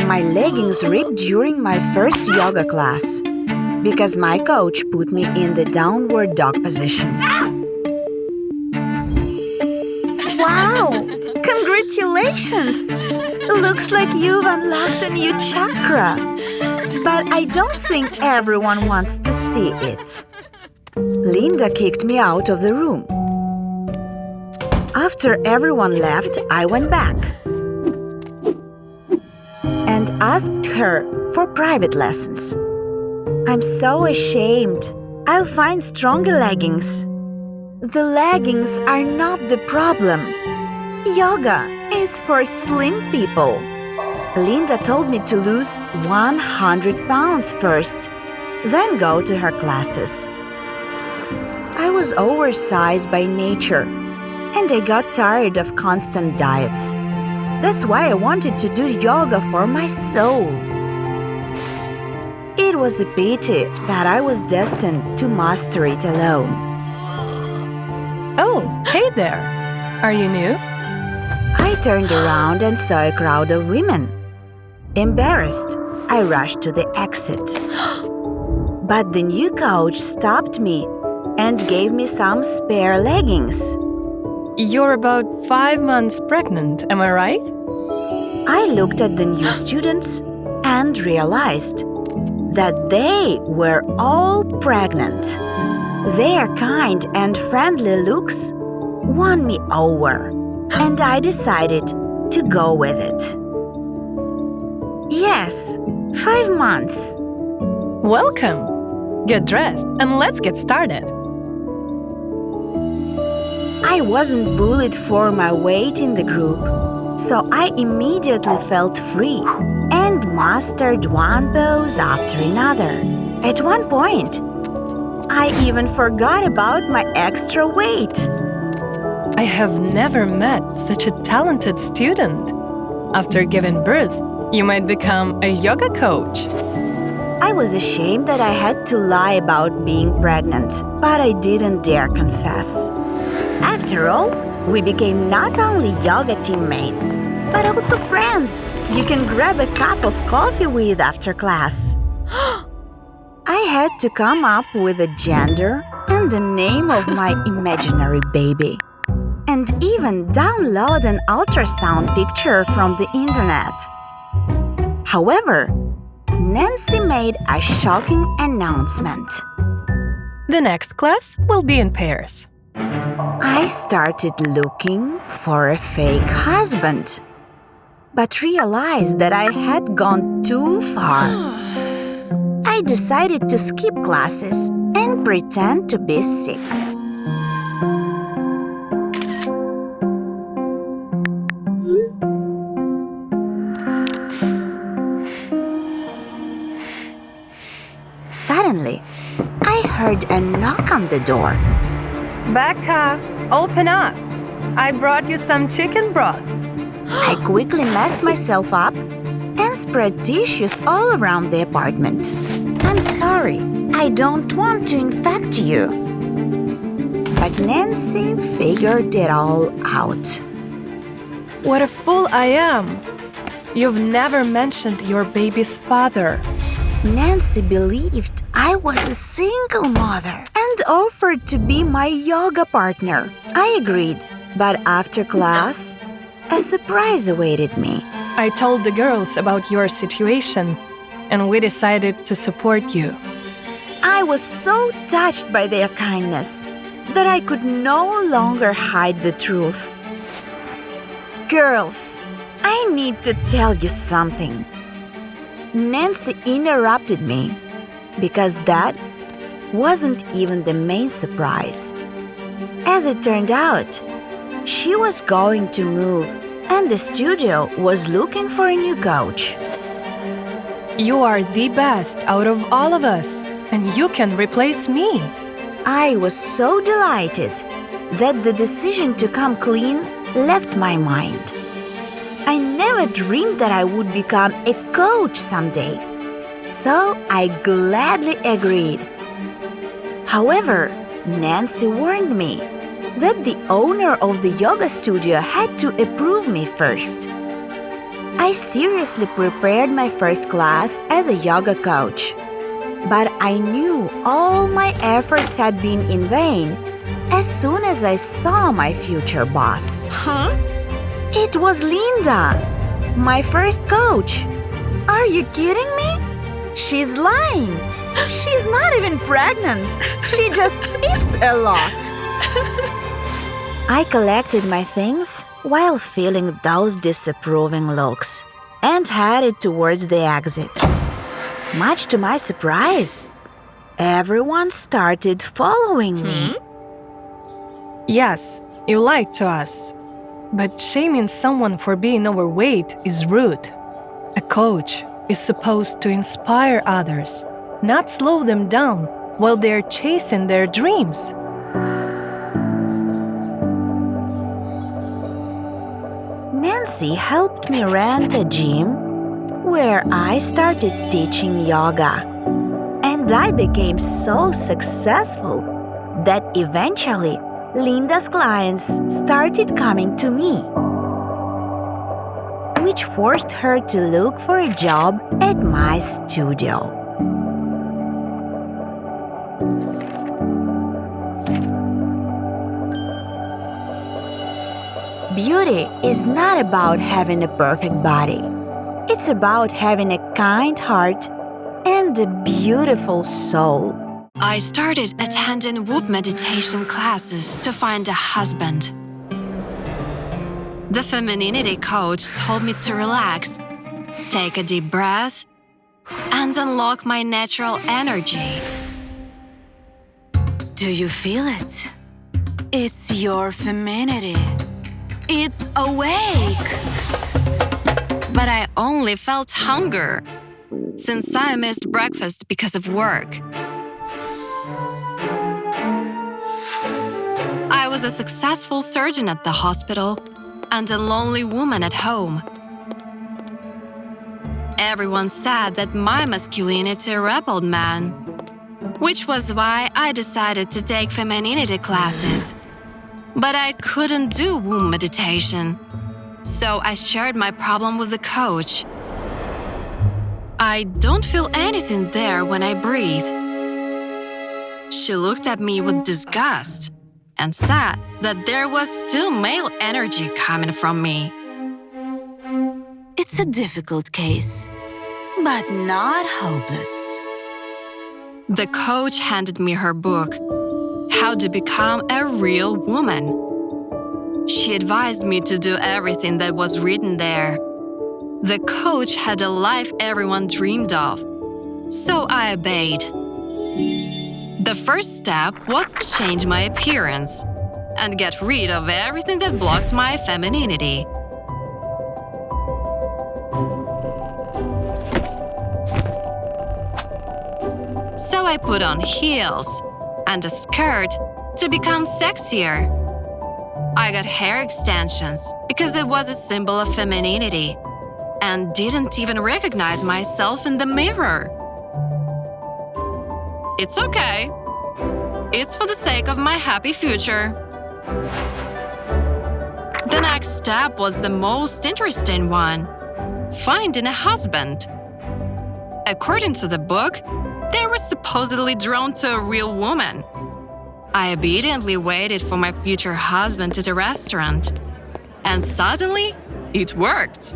My leggings ripped during my first yoga class because my coach put me in the downward dog position. Wow! Congratulations! Looks like you've unlocked a new chakra. But I don't think everyone wants to see it. Linda kicked me out of the room. After everyone left, I went back and asked her for private lessons. I'm so ashamed. I'll find stronger leggings. The leggings are not the problem. Yoga is for slim people. Linda told me to lose 100 pounds first, then go to her classes. I was oversized by nature, and I got tired of constant diets. That's why I wanted to do yoga for my soul. It was a pity that I was destined to master it alone. Oh, hey there. Are you new? I turned around and saw a crowd of women. Embarrassed, I rushed to the exit. But the new coach stopped me and gave me some spare leggings. You're about 5 months pregnant, am I right? I looked at the new students and realized that they were all pregnant. Their kind and friendly looks won me over, and I decided to go with it. Yes, 5 months. Welcome. Get dressed and let's get started. I wasn't bullied for my weight in the group, so I immediately felt free and mastered one pose after another. At one point, I even forgot about my extra weight. I have never met such a talented student. After giving birth, you might become a yoga coach. I was ashamed that I had to lie about being pregnant, but I didn't dare confess. After all, we became not only yoga teammates, but also friends you can grab a cup of coffee with after class. I had to come up with a gender and the name of my imaginary baby, and even download an ultrasound picture from the internet. However, Nancy made a shocking announcement. The next class will be in pairs. I started looking for a fake husband, but realized that I had gone too far. I decided to skip classes and pretend to be sick. Suddenly, I heard a knock on the door. Becca, open up. I brought you some chicken broth. I quickly messed myself up and spread tissues all around the apartment. I'm sorry, I don't want to infect you. But Nancy figured it all out. What a fool I am. You've never mentioned your baby's father. Nancy believed I was a single mother and offered to be my yoga partner. I agreed, but after class, a surprise awaited me. I told the girls about your situation, and we decided to support you. I was so touched by their kindness that I could no longer hide the truth. Girls, I need to tell you something. Nancy interrupted me because that wasn't even the main surprise. As it turned out, she was going to move and the studio was looking for a new coach. You are the best out of all of us, and you can replace me. I was so delighted that the decision to come clean left my mind. I never dreamed that I would become a coach someday, so I gladly agreed. However, Nancy warned me that the owner of the yoga studio had to approve me first. I I seriously prepared my first class as a yoga coach. But I knew all my efforts had been in vain as soon as I saw my future boss. Huh? It was Linda, my first coach. Are you kidding me? She's lying. She's not even pregnant. She just eats a lot. I collected my things while feeling those disapproving looks and headed towards the exit. Much to my surprise, everyone started following me. Yes, you lied to us. But shaming someone for being overweight is rude. A coach is supposed to inspire others, not slow them down while they're chasing their dreams. Nancy helped me rent a gym where I started teaching yoga. And I became so successful that eventually Linda's clients started coming to me, which forced her to look for a job at my studio. Beauty is not about having a perfect body. It's about having a kind heart and a beautiful soul. I started attending whoop meditation classes to find a husband. The femininity coach told me to relax, take a deep breath, and unlock my natural energy. Do you feel it? It's your femininity. It's awake. But I only felt hunger, since I missed breakfast because of work. I was a successful surgeon at the hospital and a lonely woman at home. Everyone said that my masculinity repelled men, which was why I decided to take femininity classes. But I couldn't do womb meditation, so I shared my problem with the coach. I don't feel anything there when I breathe. She looked at me with disgust and said that there was still male energy coming from me. It's a difficult case, but not hopeless. The coach handed me her book, How to Become a Real Woman. She advised me to do everything that was written there. The coach had a life everyone dreamed of, so I obeyed. The first step was to change my appearance and get rid of everything that blocked my femininity. So I put on heels and a skirt to become sexier. I got hair extensions because it was a symbol of femininity and didn't even recognize myself in the mirror. It's okay. It's for the sake of my happy future. The next step was the most interesting one: finding a husband. According to the book, they were supposedly drawn to a real woman. I obediently waited for my future husband at a restaurant, and suddenly, it worked.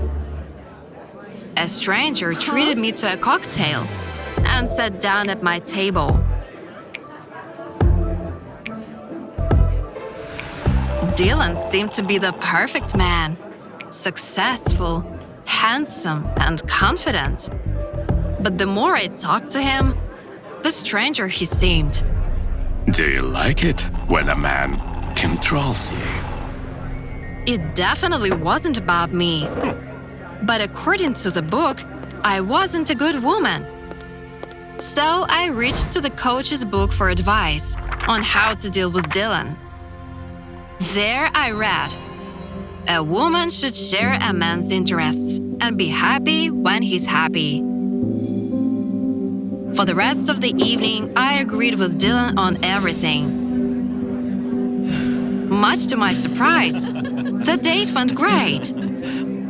A stranger treated me to a cocktail and sat down at my table. Dylan seemed to be the perfect man, successful, handsome, and confident. But the more I talked to him, the stranger he seemed. Do you like it when a man controls you? It definitely wasn't about me. But according to the book, I wasn't a good woman. So I reached to the coach's book for advice on how to deal with Dylan. There I read, a woman should share a man's interests and be happy when he's happy. For the rest of the evening, I agreed with Dylan on everything. Much to my surprise, the date went great.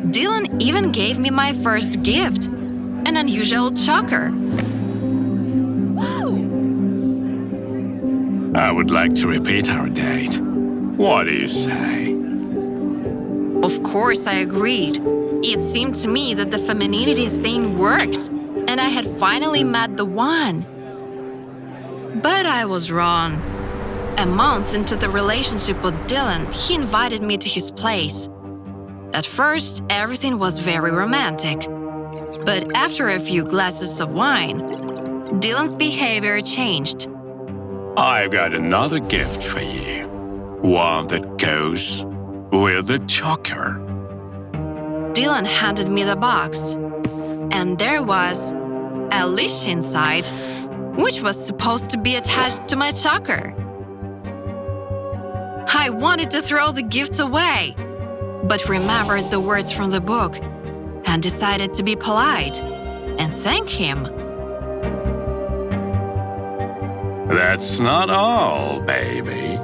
Dylan even gave me my first gift, an unusual choker. Whoa! I would like to repeat our date. What do you say? Of course, I agreed. It seemed to me that the femininity thing worked, and I had finally met the one. But I was wrong. A month into the relationship with Dylan, he invited me to his place. At first, everything was very romantic. But after a few glasses of wine, Dylan's behavior changed. I've got another gift for you. One that goes with the choker. Dylan handed me the box, and there was a leash inside, which was supposed to be attached to my choker. I wanted to throw the gift away, but remembered the words from the book and decided to be polite and thank him. That's not all, baby.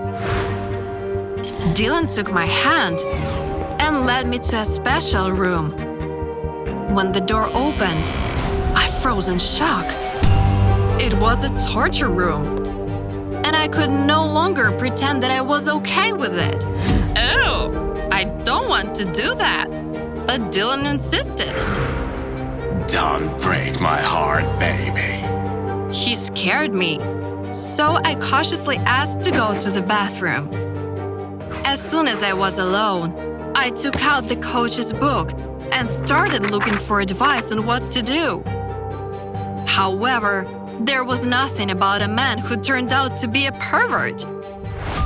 Dylan took my hand and led me to a special room. When the door opened, I froze in shock. It was a torture room, and I could no longer pretend that I was okay with it. Ew, I don't want to do that, but Dylan insisted. Don't break my heart, baby. He scared me, so I cautiously asked to go to the bathroom. As soon as I was alone, I took out the coach's book and started looking for advice on what to do. However, there was nothing about a man who turned out to be a pervert.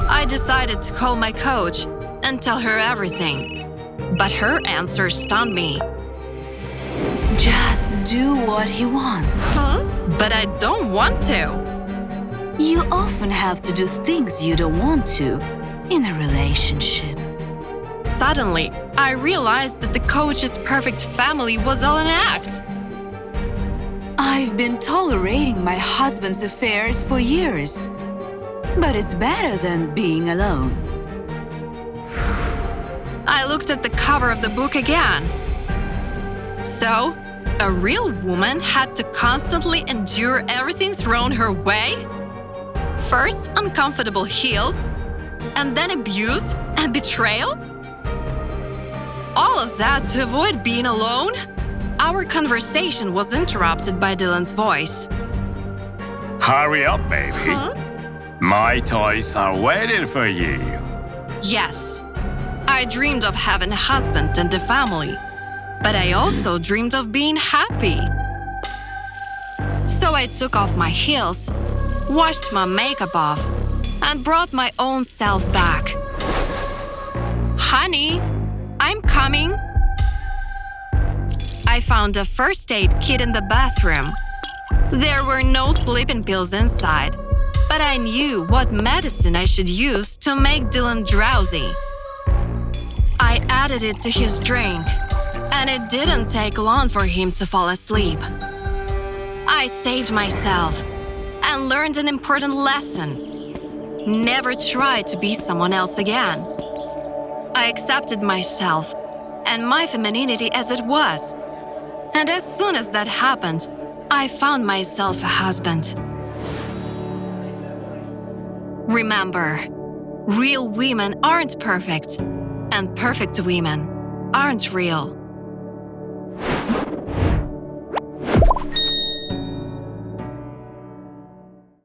I decided to call my coach and tell her everything, but her answer stunned me. Just do what he wants. Huh? But I don't want to. You often have to do things you don't want to in a relationship. Suddenly, I realized that the coach's perfect family was all an act. I've been tolerating my husband's affairs for years, but it's better than being alone. I looked at the cover of the book again. So, a real woman had to constantly endure everything thrown her way? First, uncomfortable heels, and then abuse and betrayal? All of that to avoid being alone? Our conversation was interrupted by Dylan's voice. Hurry up, baby. Huh? My toys are waiting for you. Yes, I dreamed of having a husband and a family, but I also dreamed of being happy. So I took off my heels, washed my makeup off, and brought my own self back. Honey, I'm coming. I found a first aid kit in the bathroom. There were no sleeping pills inside, but I knew what medicine I should use to make Dylan drowsy. I added it to his drink, and it didn't take long for him to fall asleep. I saved myself and learned an important lesson. Never try to be someone else again. I accepted myself and my femininity as it was. And as soon as that happened, I found myself a husband. Remember, real women aren't perfect, and perfect women aren't real.